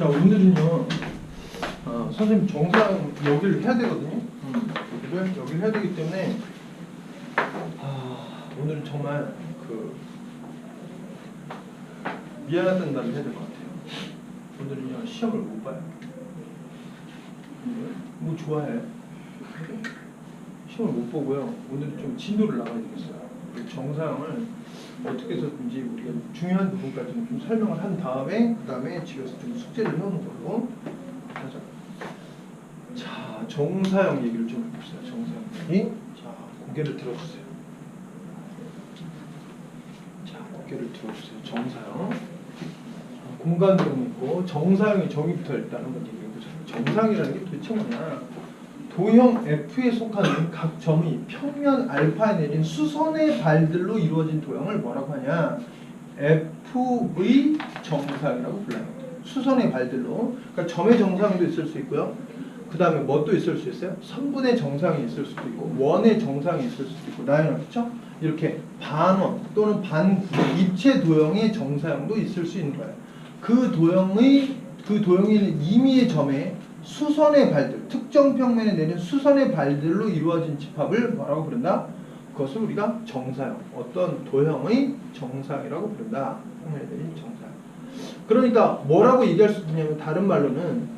자, 오늘은요, 선생님 정상 여기를 해야 되거든요. 여기를 해야 되기 때문에, 오늘은 정말 미안하다는 말을 해야 될 것 같아요. 오늘은요, 시험을 못 봐요. 뭐 좋아해? 시험을 못 보고요. 오늘은 좀 진도를 나가야 되겠어요. 정상을 어떻게 해서든지 우리가 중요한 부분까지는 좀 설명을 한 다음에 그 다음에 집에서 좀 숙제를 해오는 걸로 하자. 자, 정사형 얘기를 좀 해봅시다. 정사형 얘기. 자, 고개를 들어주세요. 자, 고개를 들어주세요. 정사형. 공간도형이 있고 정사형의 정의부터 일단 한번 얘기해보자. 정상이라는 게 도대체 뭐냐? 도형 F에 속하는 각 점이 평면 알파에 내린 수선의 발들로 이루어진 도형을 뭐라고 하냐? F의 정상이라고 불러요. 수선의 발들로. 그러니까 점의 정상도 있을 수 있고요. 그 다음에 뭣도 있을 수 있어요? 선분의 정상이 있을 수도 있고 원의 정상이 있을 수도 있고 나연아, 그렇죠? 이렇게 반원 또는 반구 입체 도형의 정사형도 있을 수 있는 거예요. 그 도형에 있는 임의의 점에 수선의 발들, 특정 평면에 내린 수선의 발들로 이루어진 집합을 뭐라고 부른다? 그것을 우리가 정사형, 어떤 도형의 정사형이라고 부른다. 평면에 내린 정사형. 그러니까 뭐라고 얘기할 수 있냐면 다른 말로는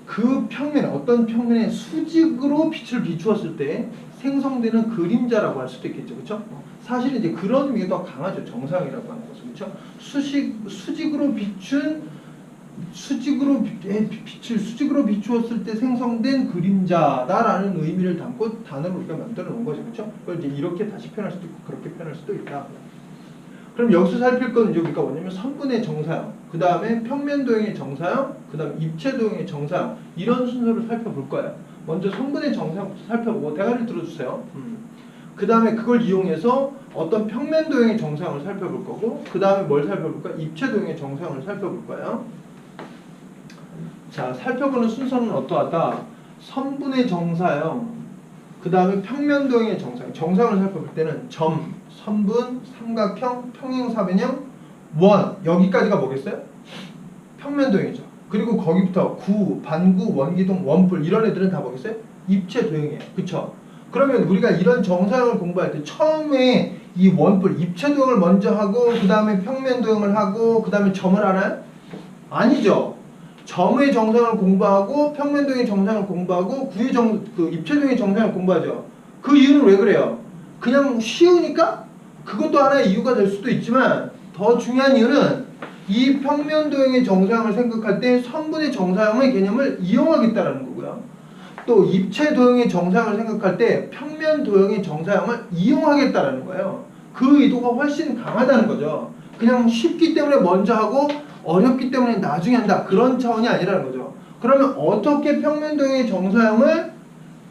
그 평면, 어떤 평면에 수직으로 빛을 비추었을 때 생성되는 그림자라고 할 수도 있겠죠, 그렇죠? 사실은 이제 그런 의미가 더 강하죠, 정사형이라고 하는 것은, 그렇죠? 수직으로 비춘 수직으로 비추었을 때 생성된 그림자다라는 의미를 담고 단어를 우리가 만들어 놓은 거죠, 그렇죠? 그걸 이제 이렇게 다시 표현할 수도 있고 그렇게 표현할 수도 있다. 그럼 여기서 살필 건 이제 우리가 뭐냐면 선분의 정사형, 그 다음에 평면 도형의 정사형, 그 다음에 입체 도형의 정사형, 이런 순서를 살펴볼 거예요. 먼저 선분의 정사형부터 살펴보고 대가리를 들어주세요. 그 다음에 그걸 이용해서 어떤 평면 도형의 정사형을 살펴볼 거고, 그 다음에 뭘 살펴볼까? 입체 도형의 정사형을 살펴볼 거예요. 자, 살펴보는 순서는 어떠하다? 선분의 정사형, 그 다음에 평면 도형의 정사형. 정사형을 살펴볼 때는 점, 선분, 삼각형, 평행 사변형, 원, 여기까지가 뭐겠어요? 평면 도형이죠. 그리고 거기부터 구, 반구, 원기둥, 원뿔 이런 애들은 다 뭐겠어요? 입체 도형이에요. 그쵸? 그러면 우리가 이런 정사형을 공부할 때 처음에 이 원뿔, 입체 도형을 먼저 하고 그 다음에 평면 도형을 하고 그 다음에 점을 하나요? 아니죠. 점의 정사형을 공부하고 평면 도형의 정사형을 공부하고 입체 도형의 정사형을 공부하죠. 그 이유는 왜 그래요? 그냥 쉬우니까? 그것도 하나의 이유가 될 수도 있지만 더 중요한 이유는 이 평면 도형의 정사형을 생각할 때 선분의 정사형의 개념을 이용하겠다라는 거고요. 또 입체 도형의 정사형을 생각할 때 평면 도형의 정사형을 이용하겠다라는 거예요. 그 의도가 훨씬 강하다는 거죠. 그냥 쉽기 때문에 먼저 하고 어렵기 때문에 나중에 한다, 그런 차원이 아니라는 거죠. 그러면 어떻게 평면 도형의 정사형을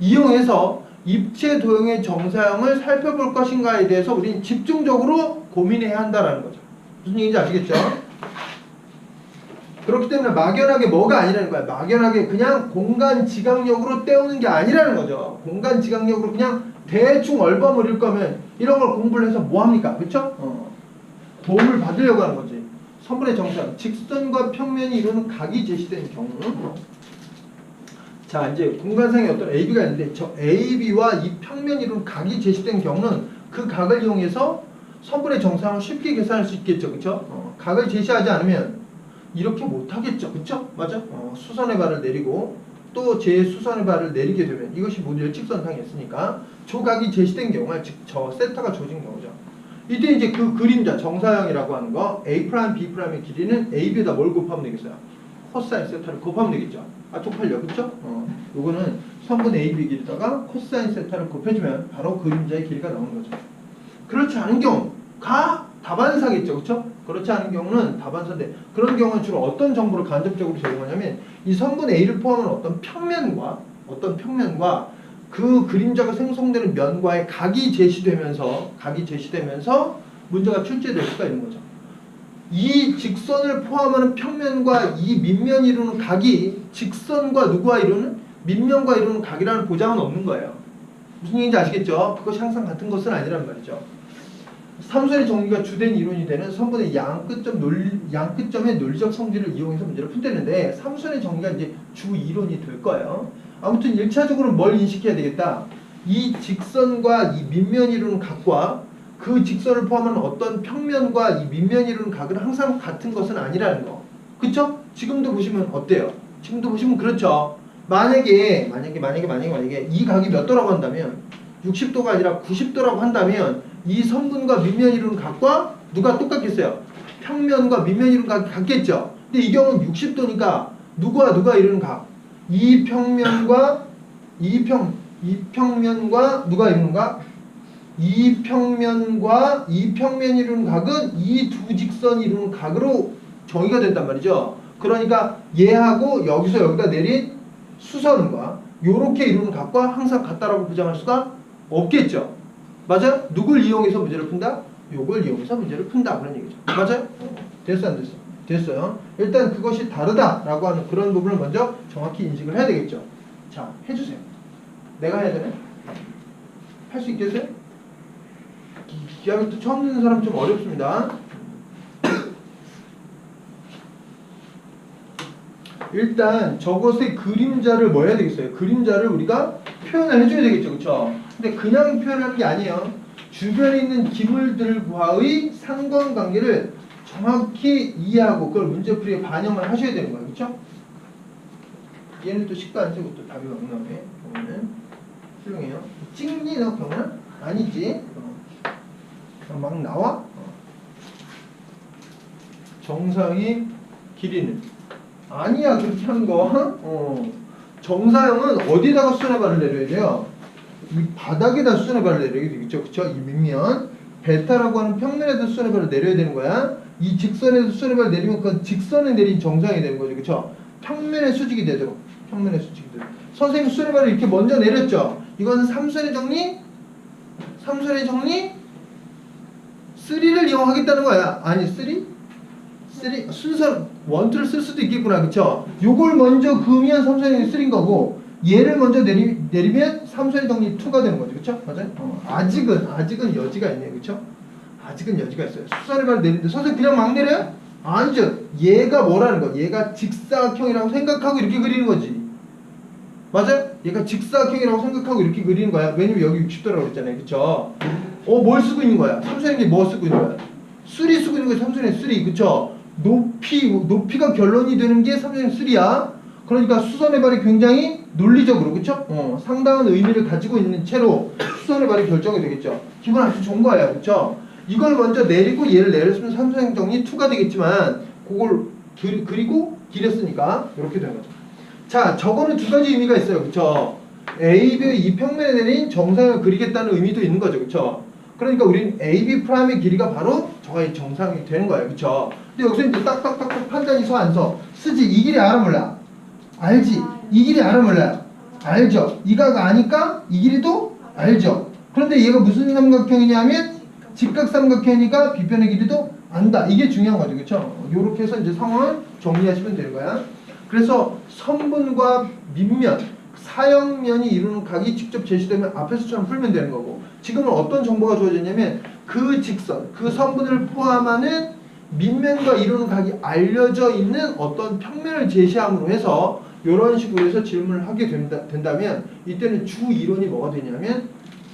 이용해서 입체 도형의 정사형을 살펴볼 것인가에 대해서 우리는 집중적으로 고민해야 한다는 거죠. 무슨 얘기인지 아시겠죠? 그렇기 때문에 막연하게 뭐가 아니라는 거야. 막연하게 그냥 공간 지각력으로 때우는 게 아니라는 거죠. 공간 지각력으로 그냥 대충 얼버무릴 거면 이런 걸 공부를 해서 뭐합니까? 그쵸? 도움을 받으려고 하는 거지. 선분의 정사형, 직선과 평면이 이루는 각이 제시되는 경우. 자, 이제 공간상에 어떤 AB가 있는데 저 AB와 이 평면이 이루는 각이 제시된 경우는 그 각을 이용해서 선분의 정사형을 쉽게 계산할 수 있겠죠, 그쵸? 각을 제시하지 않으면 이렇게 못하겠죠, 그쵸? 맞아? 수선의 발을 내리고 또 제수선의 발을 내리게 되면 이것이 모두 일직선상에 있으니까 조각이 제시된 경우가 즉 저 세타가 조진 경우죠. 이때 이제 그 그림자 정사형이라고 하는 거 A', B'의 길이는 AB에다 뭘 곱하면 되겠어요? 코사인 세타를 곱하면 되겠죠. 쪽팔려, 그쵸? 요거는 선분 AB 길이다가 코사인 세타를 곱해주면 바로 그림자의 길이가 나오는 거죠. 그렇지 않은 경우가 다반사겠죠, 그쵸? 그렇지 않은 경우는 다반사인데 그런 경우는 주로 어떤 정보를 간접적으로 제공하냐면 이 선분 A를 포함한 어떤 평면과 그 그림자가 생성되는 면과의 각이 제시되면서 문제가 출제될 수가 있는 거죠. 이 직선을 포함하는 평면과 이 밑면이 이루는 각이 직선과 누구와 이루는? 밑면과 이루는 각이라는 보장은 없는 거예요. 무슨 얘기인지 아시겠죠? 그것이 항상 같은 것은 아니란 말이죠. 삼선의 정리가 주된 이론이 되는 선분의 양끝점의 논리적 성질을 이용해서 문제를 푼다는데 삼선의 정리가 이제 주 이론이 될 거예요. 아무튼 1차적으로 뭘 인식해야 되겠다. 이 직선과 이 밑면 이루는 각과 그 직선을 포함하는 어떤 평면과 이 밑면 이루는 각은 항상 같은 것은 아니라는 거. 그쵸? 지금도 보시면 어때요? 지금도 보시면 그렇죠. 만약에 이 각이 몇 도라고 한다면 60도가 아니라 90도라고 한다면 이 선분과 밑면 이루는 각과 누가 똑같겠어요? 평면과 밑면 이루는 각이 같겠죠. 근데 이 경우는 60도니까 누가 이루는 각? 이 평면과 누가 이루는가? 이 평면과 이 평면이 이루는 각은 이 두 직선이 이루는 각으로 정의가 된단 말이죠. 그러니까 얘하고 여기서 여기다 내린 수선과 요렇게 이루는 각과 항상 같다라고 보장할 수가 없겠죠. 맞아요? 누굴 이용해서 문제를 푼다? 요걸 이용해서 문제를 푼다. 그런 얘기죠. 맞아요? 됐어 안 됐어? 됐어요. 일단 그것이 다르다라고 하는 그런 부분을 먼저 정확히 인식을 해야 되겠죠. 자, 해주세요. 내가 해야 되네? 할 수 있겠어요? 기하학도 처음 듣는 사람 좀 어렵습니다. 일단 저것의 그림자를 뭐 해야 되겠어요? 그림자를 우리가 표현을 해줘야 되겠죠. 그쵸? 근데 그냥 표현하는 게 아니에요. 주변에 있는 기물들과의 상관관계를 정확히 이해하고 그걸 문제풀이에 반영을 하셔야 되는 거예요. 그쵸? 얘는 또 식도 안 세고 또 답이 막 나오네. 보면은 훌륭해요. 찍니 너 경우는? 아니지. 막 나와? 정상의 길이는? 아니야 그렇게 하는 거. 정사형은 어디다가 수선의 발을 내려야 돼요? 이 바닥에다 수선의 발을 내려야 되겠죠. 그쵸? 이 밑면 베타라고 하는 평면에다 수선의 발을 내려야 되는 거야. 이 직선에서 수선의 발을 내리면 그건 직선에 내린 정상이 되는 거죠. 그쵸? 평면의 수직이 되도록. 평면의 수직이 되도록. 선생님 수선의 발을 이렇게 먼저 내렸죠. 이건 삼선의 정리? 삼선의 정리? 3를 이용하겠다는 거야. 아니 3? 순서 1, 2를 쓸 수도 있겠구나. 그쵸? 요걸 먼저 그으면 삼선의 3인 거고 얘를 먼저 내리면 삼선의 정리 2가 되는 거죠. 그쵸? 맞아요? 아직은 여지가 있네요. 그쵸? 아직은 여지가 있어요. 수선의 발을 내리는데 선생님 그냥 막 내려요? 아니죠. 얘가 뭐라는 거? 얘가 직사각형이라고 생각하고 이렇게 그리는 거지. 맞아요? 얘가 직사각형이라고 생각하고 이렇게 그리는 거야. 왜냐면 여기 60도라고 그랬잖아요. 그쵸? 뭘 쓰고 있는 거야? 삼선의 뭐 쓰고 있는 거야? 3 쓰고 있는 거야. 삼선의 3. 그쵸? 높이가 결론이 되는 게 삼선의 3야. 그러니까 수선의 발이 굉장히 논리적으로, 그쵸? 상당한 의미를 가지고 있는 채로 수선의 발이 결정이 되겠죠. 기분 아주 좋은 거예요. 그쵸? 이걸 먼저 내리고 얘를 내렸으면 삼선의 정리 2가 되겠지만 그걸 그리고 길였으니까 이렇게 되는 거죠. 자, 저거는 두 가지 의미가 있어요. 그쵸? AB의 이 평면에 내린 정상을 그리겠다는 의미도 있는 거죠. 그쵸? 그러니까 우리는 AB 프라임의 길이가 바로 저의 정상이 되는 거예요. 그쵸? 근데 여기서 이제 딱딱딱딱 판단이 서 안 서? 쓰지. 이 길이 알아 몰라? 알지. 이 길이 알아 몰라요? 알죠. 이 각 아니까 이 길이도 알죠. 그런데 얘가 무슨 삼각형이냐면 직각삼각형이니까 비편의 길이도 안다. 이게 중요한 거죠. 그쵸? 요렇게 해서 이제 상황을 정리하시면 되는 거야. 그래서 선분과 밑면, 사형면이 이루는 각이 직접 제시되면 앞에서처럼 풀면 되는 거고, 지금은 어떤 정보가 주어졌냐면 그 직선, 그 선분을 포함하는 밑면과 이루는 각이 알려져 있는 어떤 평면을 제시함으로 해서 이런 식으로 해서 질문을 하게 된다면 이때는 주 이론이 뭐가 되냐면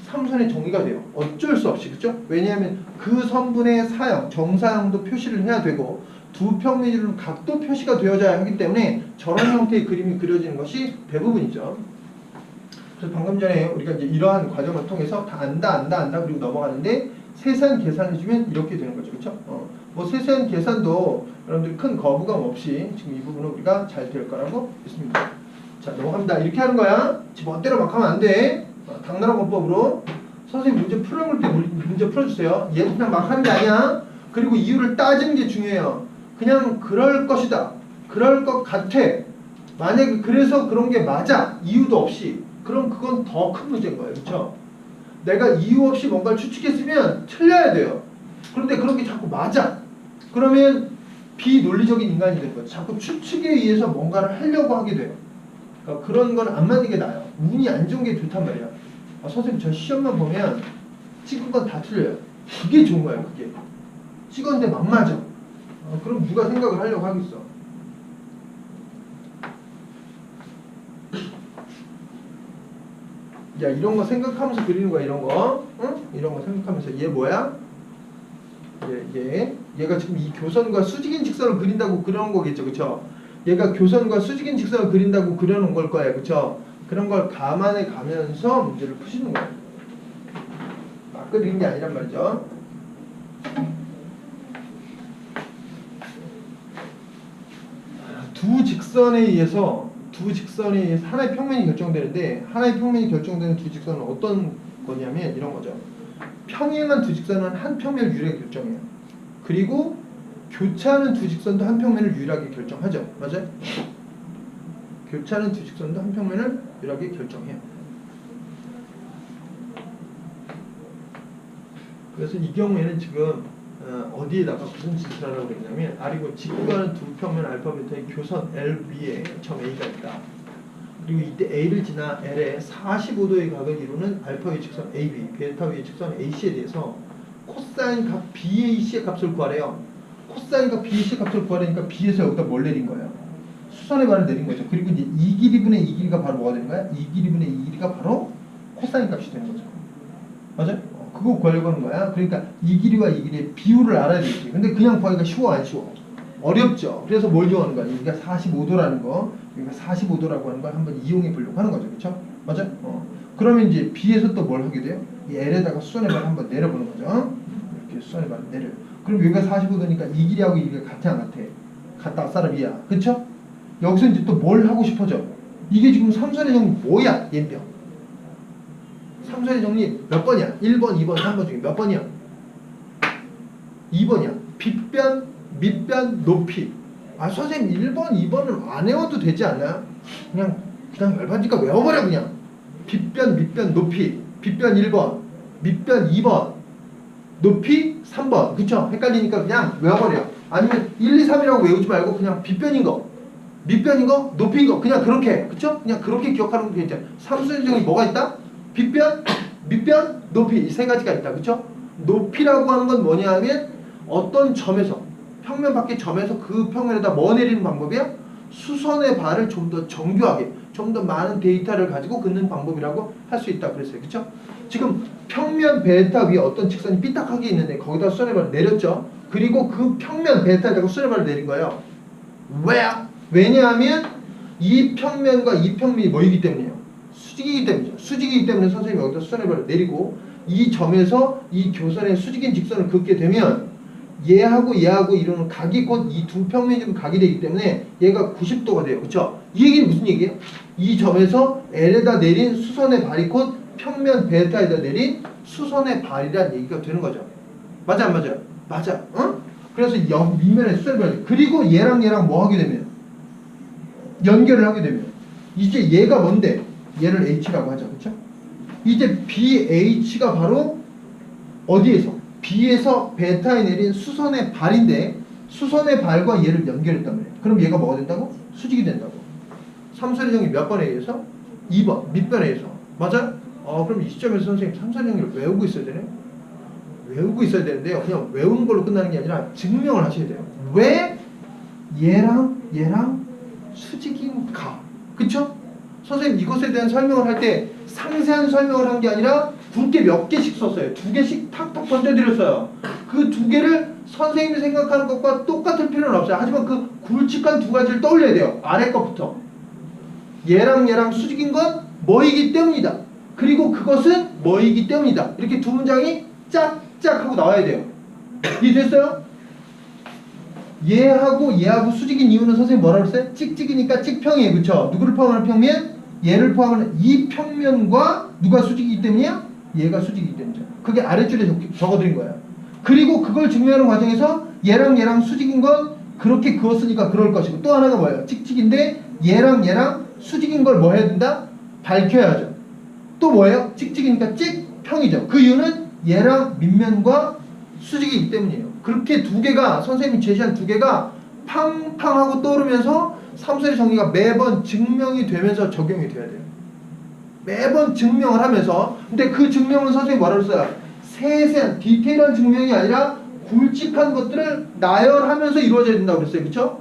삼선의 정의가 돼요. 어쩔 수 없이. 그죠? 왜냐하면 그 선분의 사형, 정사형도 표시를 해야 되고 두 평면이 이루는 각도 표시가 되어져야 하기 때문에 저런 형태의 그림이 그려지는 것이 대부분이죠. 그래서 방금 전에 우리가 이제 이러한 과정을 통해서 다 안다 그리고 넘어가는데 세세한 계산해주면 이렇게 되는 거죠. 그렇죠? 뭐 세세한 계산도 여러분들 큰 거부감 없이 지금 이 부분은 우리가 잘 될 거라고 믿습니다. 자, 넘어갑니다. 이렇게 하는 거야. 지 멋대로 막 하면 안 돼. 당나라 권법으로 선생님 문제 풀어볼 때 문제 풀어주세요. 얘도 그냥 막 하는 게 아니야. 그리고 이유를 따지는 게 중요해요. 그냥 그럴 것이다. 그럴 것 같아. 만약에 그래서 그런 게 맞아. 이유도 없이. 그럼 그건 더 큰 문제인 거예요. 그렇죠? 내가 이유 없이 뭔가를 추측했으면 틀려야 돼요. 그런데 그런 게 자꾸 맞아. 그러면 비논리적인 인간이 되는 거예요. 자꾸 추측에 의해서 뭔가를 하려고 하게 돼요. 그러니까 그런 건 안 맞는 게 나아요. 운이 안 좋은 게 좋단 말이야. 선생님 저 시험만 보면 찍은 건 다 틀려요. 그게 좋은 거야. 그게 찍었는데 막 맞아. 그럼 누가 생각을 하려고 하겠어. 야, 이런 거 생각하면서 그리는 거야. 이런 거. 응? 이런 거 생각하면서. 얘 뭐야? 얘가 지금 이 교선과 수직인 직선을 그린다고 그러는 거겠죠. 그쵸? 얘가 교선과 수직인 직선을 그린다고 그려놓은 걸 거야. 그쵸? 그런 걸 감안해 가면서 문제를 푸시는 거야. 막 그리는 게 아니란 말이죠. 두 직선에 의해서 하나의 평면이 결정되는데, 하나의 평면이 결정되는 두 직선은 어떤 거냐면 이런 거죠. 평행한 두 직선은 한 평면을 유일하게 결정해요. 그리고 교차하는 두 직선도 한 평면을 유일하게 결정하죠. 맞아요? 교차하는 두 직선도 한 평면을 유일하게 결정해요. 그래서 이 경우에는 지금 어디에다가 무슨 짓을 하라고 그랬냐면, 아리고 직구가는 두 평면 알파 베타의 교선 LB에 점 A가 있다. 그리고 이때 A를 지나 L에 45도의 각을 이루는 알파 의 직선 AB, 베타 의 직선 AC에 대해서 코사인 각 BAC의 값을 구하래요. 코사인 각 BAC의 값을 구하려니까 B에서 여기다 뭘 내린 거예요? 수선의 반을 내린 거죠. 그리고 이제 이 길이분의 이 길이가 바로 뭐가 되는 거야? 이 길이분의 이 길이가 바로 코사인 값이 되는 거죠. 맞아요? 그거 구하려고 하는 거야. 그러니까 이 길이와 이 길이의 비율을 알아야 되지. 근데 그냥 구하기가 쉬워 안 쉬워? 어렵죠. 그래서 뭘 이용하는 거야? 여기가 45도라는 거, 여기가 45도라고 하는 걸 한번 이용해 보려고 하는 거죠. 그렇죠? 맞아? 그러면 이제 B에서 또 뭘 하게 돼요? 이 L에다가 수선의 반을 한번 내려보는 거죠. 이렇게 수선의 반을 내려요. 그럼 여기가 45도니까 이 길이하고 이 길이가 같아 안 같아? 같다 사람이야. 그렇죠? 여기서 이제 또 뭘 하고 싶어져? 이게 지금 삼선의 정리 뭐야? 얘인데요. 삼선의 정리 몇 번이야? 1번, 2번, 3번 중에 몇 번이야? 2번이야. 빗변, 밑변, 높이. 아, 선생님 1번, 2번을 안 외워도 되지 않나요? 그냥 열받으니까 외워버려 그냥. 빗변, 밑변, 높이. 빗변 1번, 밑변 2번, 높이 3번. 그쵸? 헷갈리니까 그냥 외워버려. 아니면 1, 2, 3이라고 외우지 말고 그냥 빗변인 거, 밑변인 거, 높이인 거 그냥 그렇게. 그쵸? 그냥 그렇게 기억하는 게 괜찮아. 삼수의 정리 뭐가 있다? 빗변, 밑변, 높이. 이 세 가지가 있다. 그쵸? 높이라고 하는 건 뭐냐 하면 어떤 점에서, 평면 밖의 점에서 그 평면에다 뭐 내리는 방법이야? 수선의 발을 좀 더 정교하게, 좀 더 많은 데이터를 가지고 긋는 방법이라고 할 수 있다 그랬어요. 그쵸? 지금 평면 베타 위에 어떤 직선이 삐딱하게 있는데 거기다 수선의 발을 내렸죠. 그리고 그 평면 베타에다가 수선의 발을 내린 거예요. 왜냐하면 이 평면과 이 평면이 뭐이기 때문이에요? 수직이기 때문이죠. 수직이기 때문에 선생님이 여기다 수선의 발을 내리고 이 점에서 이 교선의 수직인 직선을 긋게 되면 얘하고 얘하고 이루는 각이 곧 이 두 평면이 지금 각이 되기 때문에 얘가 90도가 돼요. 그쵸? 이 얘기는 무슨 얘기예요? 이 점에서 L에다 내린 수선의 발이 곧 평면 베타에다 내린 수선의 발이란 얘기가 되는 거죠. 맞아 안 맞아요? 맞아. 응? 그래서 밑면에 수선의 발, 그리고 얘랑 얘랑 뭐 하게 되면 연결을 하게 되면 이제 얘가 뭔데? 얘를 H라고 하죠. 그쵸? 이제 BH가 바로 어디에서? B에서 베타에 내린 수선의 발인데 수선의 발과 얘를 연결했단 말이에요. 그럼 얘가 뭐가 된다고? 수직이 된다고. 삼선의 정리 몇 번에 의해서? 2번 밑변에 의해서. 맞아요? 그럼 이 시점에서 선생님 삼선의 정리를 외우고 있어야 되네? 외우고 있어야 되는데요. 그냥 외우는 걸로 끝나는 게 아니라 증명을 하셔야 돼요. 왜 얘랑 수직인가? 그쵸? 선생님 이것에 대한 설명을 할 때 상세한 설명을 한 게 아니라 굵게 몇 개씩 썼어요. 2개씩 탁탁 던져드렸어요. 그 2개를 선생님이 생각하는 것과 똑같을 필요는 없어요. 하지만 그 굵직한 2가지를 떠올려야 돼요. 아래 것부터. 얘랑 수직인 건 뭐이기 때문이다. 그리고 그것은 뭐이기 때문이다. 이렇게 두 문장이 짝짝 하고 나와야 돼요. 이해됐어요? 얘하고 수직인 이유는 선생님 뭐라고 했어요? 찍찍이니까 찍평이에요. 그쵸? 누구를 포함하는 평면? 얘를 포함하는 이 평면과 누가 수직이기 때문이야? 얘가 수직이기 때문이죠. 그게 아랫줄에 적어드린 거야. 그리고 그걸 증명하는 과정에서 얘랑 수직인 건 그렇게 그었으니까 그럴 것이고, 또 하나가 뭐예요? 찍찍인데 얘랑 수직인 걸 뭐 해야 된다? 밝혀야죠. 또 뭐예요? 찍찍이니까 찍평이죠. 그 이유는 얘랑 밑면과 수직이기 때문이에요. 그렇게 2개가, 선생님이 제시한 2개가 팡팡하고 떠오르면서 삼선의 정리가 매번 증명이 되면서 적용이 돼야 돼요. 매번 증명을 하면서. 근데 그 증명은 선생님이 뭐라고 써요? 세세한 디테일한 증명이 아니라 굵직한 것들을 나열하면서 이루어져야 된다고 그랬어요. 그렇죠?